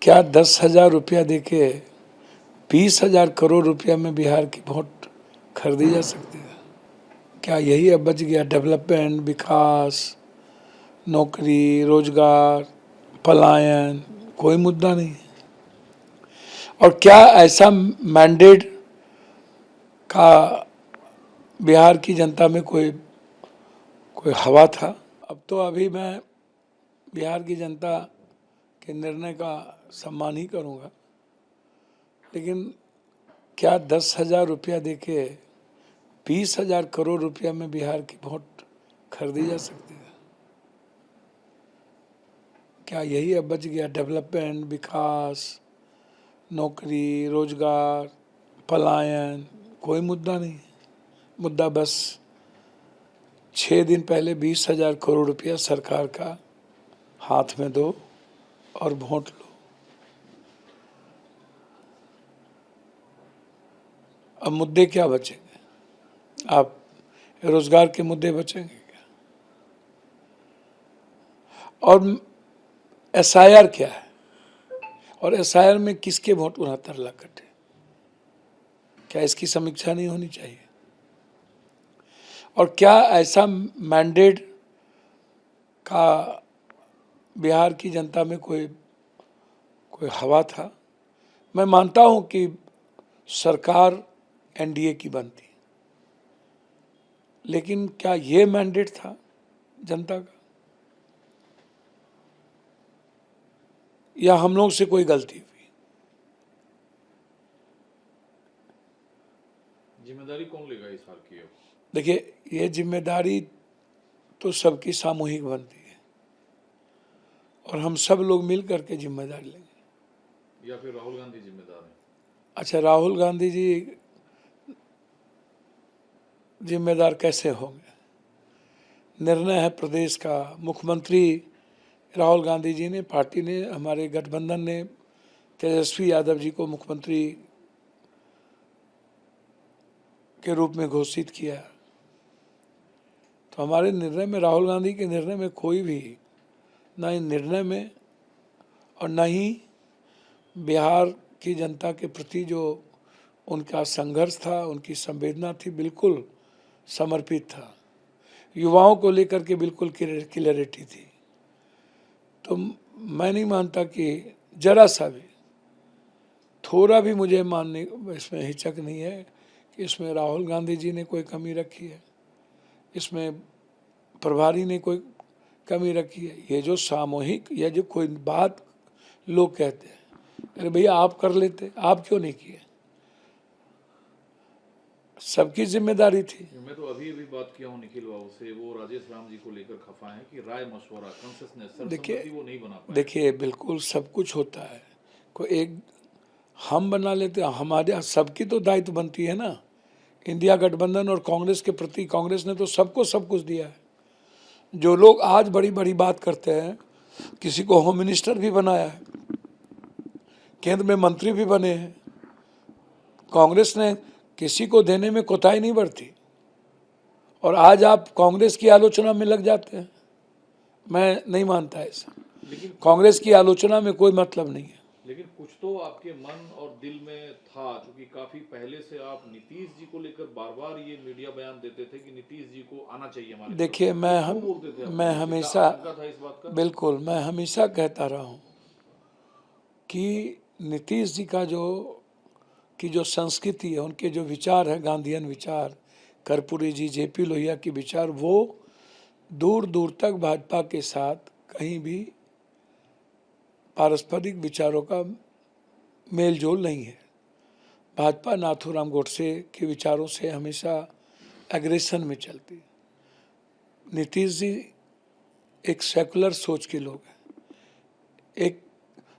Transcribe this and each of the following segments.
क्या 10,000 रुपया देके 20,000 करोड़ रुपया में बिहार की वोट खरीदी जा सकती है? क्या यही अब बच गया? डेवलपमेंट, विकास, नौकरी, रोजगार, पलायन, कोई मुद्दा नहीं है। और क्या ऐसा मैंडेट का बिहार की जनता में कोई हवा था? अब तो अभी मैं बिहार की जनता के निर्णय का सम्मान ही करूंगा, लेकिन क्या 10,000 रुपया देके 20,000 करोड़ रुपया में बिहार की वोट खरीदी जा सकती है? क्या यही अब बच गया? डेवलपमेंट, विकास, नौकरी, रोजगार, पलायन, कोई मुद्दा नहीं है। मुद्दा बस 6 दिन पहले 20,000 करोड़ रुपया सरकार का हाथ में दो और वोट लो। अब मुद्दे क्या बचेंगे? आप रोजगार के मुद्दे बचेंगे क्या? और एसआईआर क्या है? और एसआईआर में किसके वोट 69 लाख कटे? क्या इसकी समीक्षा नहीं होनी चाहिए? और क्या ऐसा मैंडेट का बिहार की जनता में कोई हवा था? मैं मानता हूं कि सरकार एनडीए की बनती, लेकिन क्या ये मैंडेट था जनता का, या हम लोग से कोई गलती हुई? जिम्मेदारी कौन लेगा इस हाल की? देखिए, ये जिम्मेदारी तो सबकी सामूहिक बनती है और हम सब लोग मिल करके जिम्मेदारी लेंगे। या फिर राहुल गांधी जिम्मेदार हैं? अच्छा, राहुल गांधी जी जिम्मेदार कैसे होंगे? निर्णय है प्रदेश का। मुख्यमंत्री राहुल गांधी जी ने, पार्टी ने, हमारे गठबंधन ने तेजस्वी यादव जी को मुख्यमंत्री के रूप में घोषित किया। तो हमारे निर्णय में, राहुल गांधी के निर्णय में कोई भी, ना ही निर्णय में और न ही बिहार की जनता के प्रति जो उनका संघर्ष था, उनकी संवेदना थी, बिल्कुल समर्पित था। युवाओं को लेकर के बिल्कुल क्लियरिटी थी। तो मैं नहीं मानता कि जरा सा भी, थोड़ा भी मुझे मानने इसमें हिचक नहीं है कि इसमें राहुल गांधी जी ने कोई कमी रखी है, इसमें प्रभारी ने कोई कमी रखी है। ये जो सामूहिक, ये जो कोई बात लोग कहते हैं, अरे भैया आप कर लेते, आप क्यों नहीं किए? सबकी जिम्मेदारी थी। मैं तो अभी बात किया हूँ निखिल बाबू से, वो राजेश राम जी को लेकर खफा है कि राय मशवरा, कंसेशनस, सर्वसम्मति वो नहीं बना पाए। देखिए, बिल्कुल सब कुछ होता है। कोई एक हम बना लेते, हमारे सबकी तो दायित्व बनती है ना। इंडिया गठबंधन और कांग्रेस के प्रति, कांग्रेस ने तो सबको सब कुछ दिया है। जो लोग आज बड़ी बड़ी बात करते हैं, किसी को होम मिनिस्टर भी बनाया है, केंद्र में मंत्री भी बने हैं, कांग्रेस ने किसी को देने में कोताही नहीं बरती। और आज आप कांग्रेस की आलोचना में लग जाते हैं। मैं नहीं मानता ऐसा। लेकिन कांग्रेस की आलोचना में कोई मतलब नहीं है। लेकिन कुछ तो आपके मन और दिल में था, क्योंकि काफी पहले से आप नीतीश जी को लेकर बार बार ये मीडिया बयान देते थे कि नीतीश जी को आना चाहिए हमारे। देखिए, मैं हमेशा, था इस बात का? बिल्कुल, मैं हमेशा कहता रहा हूँ कि नीतीश जी का जो संस्कृति है, उनके जो विचार है, गांधीयन विचार, कर्पूरी जी, जेपी लोहिया के विचार, वो दूर दूर तक भाजपा के साथ कहीं भी पारस्परिक विचारों का मेल जोल नहीं है। भाजपा नाथूराम गोडसे के विचारों से हमेशा एग्रेशन में चलती है। नीतीश जी एक सेकुलर सोच के लोग हैं, एक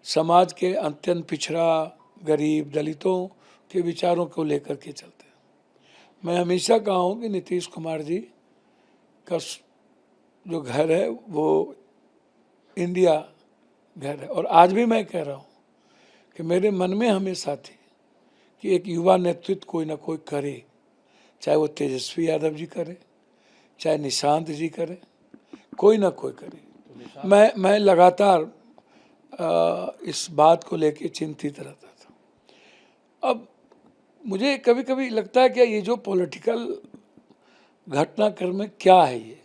समाज के अत्यंत पिछड़ा, गरीब, दलितों के विचारों को लेकर के चलते हैं। मैं हमेशा कहा हूँ कि नीतीश कुमार जी का जो घर है वो इंडिया घर है। और आज भी मैं कह रहा हूँ कि मेरे मन में हमेशा थी कि एक युवा नेतृत्व कोई ना कोई करे, चाहे वो तेजस्वी यादव जी करे, चाहे निशांत जी करे, कोई ना कोई करे। मैं लगातार इस बात को लेके चिंतित रहता था। अब मुझे कभी कभी लगता है कि ये जो पॉलिटिकल घटनाक्रम में क्या है, ये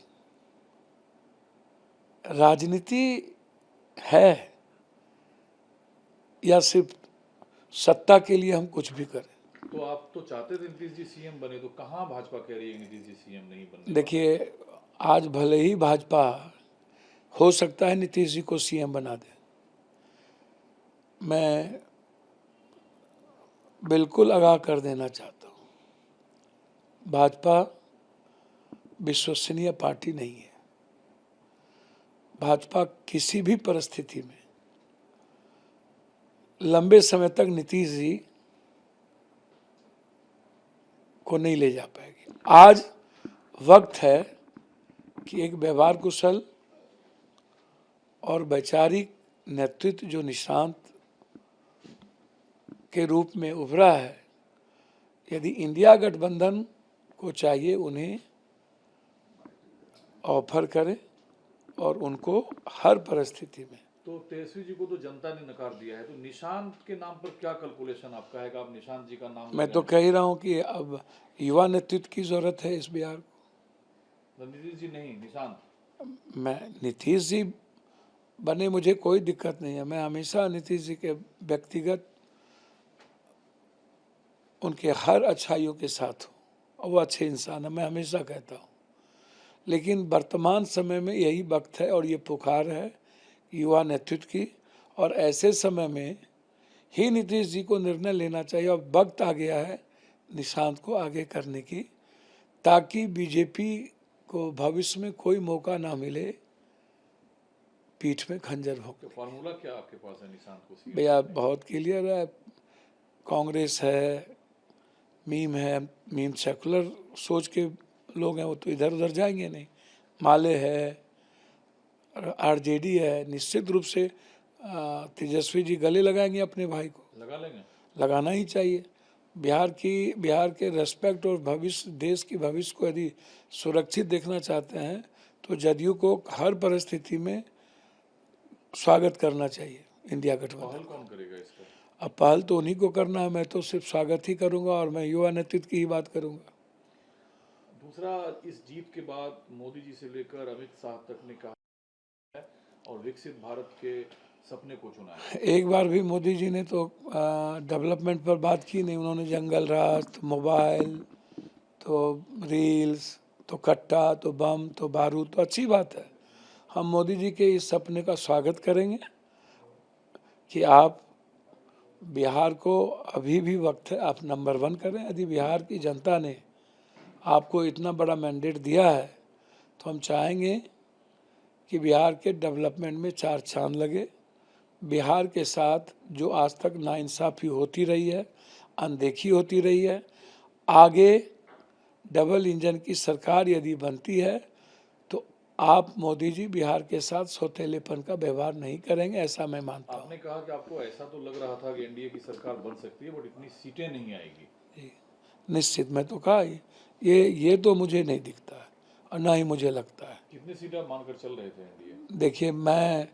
राजनीति है या सिर्फ सत्ता के लिए हम कुछ भी करें। तो आप तो चाहते थे नीतीश जी सीएम बने, तो कहाँ भाजपा कह रही है नीतीश जी सीएम नहीं बनने? देखिए, आज भले ही भाजपा हो सकता है नीतीश जी को सीएम बना दे, मैं बिल्कुल आगाह कर देना चाहता हूँ, भाजपा विश्वसनीय पार्टी नहीं है। भाजपा किसी भी परिस्थिति में लंबे समय तक नीतीश जी को नहीं ले जा पाएगी। आज वक्त है कि एक व्यवहार कुशल और वैचारिक नेतृत्व जो निशांत के रूप में उभरा है, यदि इंडिया गठबंधन को चाहिए उन्हें ऑफर करें और उनको हर परिस्थिति में। तो तेजस्वी जी को तो जनता ने नकार दिया है, तो निशांत के नाम पर क्या कैलकुलेशन आपका है कि आप निशांत जी का नाम मैं तो कह ही रहा हूं कि अब युवा नेतृत्व की जरूरत है इस बिहार को। नीतीश जी नहीं, निशांत? मैं नीतीश जी बने, मुझे कोई दिक्कत नहीं है। मैं हमेशा नीतीश जी के व्यक्तिगत उनके हर अच्छाइयों के साथ हूँ और वो अच्छे इंसान है, मैं हमेशा कहता हूँ। लेकिन वर्तमान समय में यही वक्त है और ये पुकार है युवा नेतृत्व की, और ऐसे समय में ही नीतीश जी को निर्णय लेना चाहिए। और वक्त आ गया है निशांत को आगे करने की, ताकि बीजेपी को भविष्य में कोई मौका ना मिले पीठ में खंजर भोंकने। तो फार्मूला क्या आपके पास है निशांत को सीएम? भैया बहुत क्लियर है, कांग्रेस है, मीम है, मीम सेकुलर सोच के लोग हैं, वो तो इधर उधर जाएंगे नहीं। माले है, आरजेडी है, निश्चित रूप से तेजस्वी जी गले लगाएंगे अपने भाई को। लगा लेंगे? लगाना ही चाहिए। बिहार के रेस्पेक्ट और भविष्य, देश की भविष्य को यदि सुरक्षित देखना चाहते हैं तो जदयू को हर परिस्थिति में स्वागत करना चाहिए इंडिया गठबंधन। पहल कौन करेगा इसका? अब पहल तो उन्हीं को करना है, मैं तो सिर्फ स्वागत ही करूंगा और मैं युवा नेतृत्व की ही बात करूंगा। दूसरा, इस जीत के बाद मोदी जी से लेकर अमित शाह तक ने कहा है और विकसित भारत के सपने को चुना है। एक बार भी मोदी जी ने तो डेवलपमेंट पर बात की नहीं। उन्होंने जंगल राज, तो मोबाइल, तो रील्स, तो कट्टा, तो बम, तो बारूद। तो अच्छी बात है, हम मोदी जी के इस सपने का स्वागत करेंगे कि आप बिहार को, अभी भी वक्त है, आप नंबर 1 करें। यदि बिहार की जनता ने आपको इतना बड़ा मैंडेट दिया है तो हम चाहेंगे कि बिहार के डेवलपमेंट में 4 चांद लगे। बिहार के साथ जो आज तक नाइंसाफ़ी होती रही है, अनदेखी होती रही है, आगे डबल इंजन की सरकार यदि बनती है तो आप मोदी जी बिहार के साथ सौतेलेपन का व्यवहार नहीं करेंगे, ऐसा मैं मानता हूँ। आपने कहा कि आपको ऐसा तो लग रहा था कि एनडीए की सरकार बन सकती है, बट इतनी सीटें नहीं आएगी। निश्चित, मैं तो कहा ये तो मुझे नहीं दिखता है और ना ही मुझे लगता है। कितनी सीटें आप मानकर चल रहे थे एनडीए? देखिए, मैं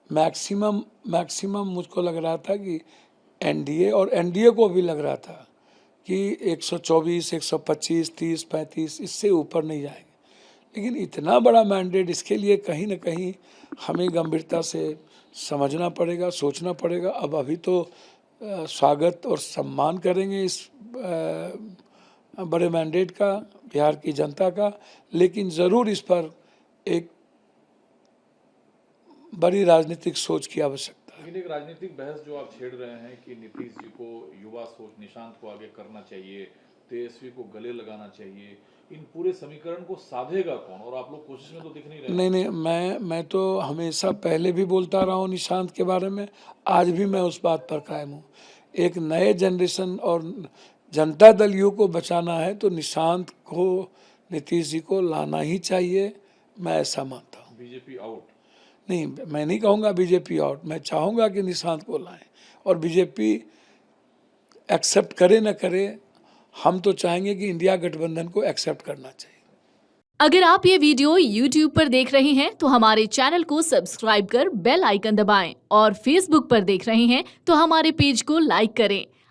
मैक्सिमम मुझको लग रहा था कि एनडीए, और एनडीए को भी लग रहा था कि 124, 125, 30, 35, इससे ऊपर नहीं जाएंगे। लेकिन इतना बड़ा मैंडेट, इसके लिए कहीं ना कहीं हमें गंभीरता से समझना पड़ेगा, सोचना पड़ेगा। अब अभी तो स्वागत और सम्मान करेंगे इस बड़े मैंडेट का, बिहार की जनता का, लेकिन ज़रूर इस पर एक बड़ी राजनीतिक सोच की आवश्यकता है। लेकिन एक राजनीतिक बहस जो आप छेड़ रहे हैं कि नीतीश जी को युवा सोच, निशांत को आगे करना चाहिए, तेजस्वी को गले लगाना चाहिए, इन पूरे समीकरण को साधेगा कौन? और आप लोग कोशिश में तो दिख नहीं रहे। नहीं, मैं तो हमेशा पहले भी बोलता रहा हूँ निशांत के बारे में, आज भी मैं उस बात पर कायम हूँ। एक नए जनरेशन और जनता दल यू को बचाना है तो निशांत को, नीतीश जी को लाना ही चाहिए, मैं ऐसा मानता हूँ। BJP out? नहीं, मैं नहीं कहूँगा बीजेपी आउट, मैं चाहूँगा कि निशांत को लाएं, और बीजेपी एक्सेप्ट करे न करे, हम तो चाहेंगे कि इंडिया गठबंधन को एक्सेप्ट करना चाहिए। अगर आप ये वीडियो YouTube पर देख रहे हैं तो हमारे चैनल को सब्सक्राइब कर बेल आइकन दबाएं और Facebook पर देख रहे हैं तो हमारे पेज को लाइक करें।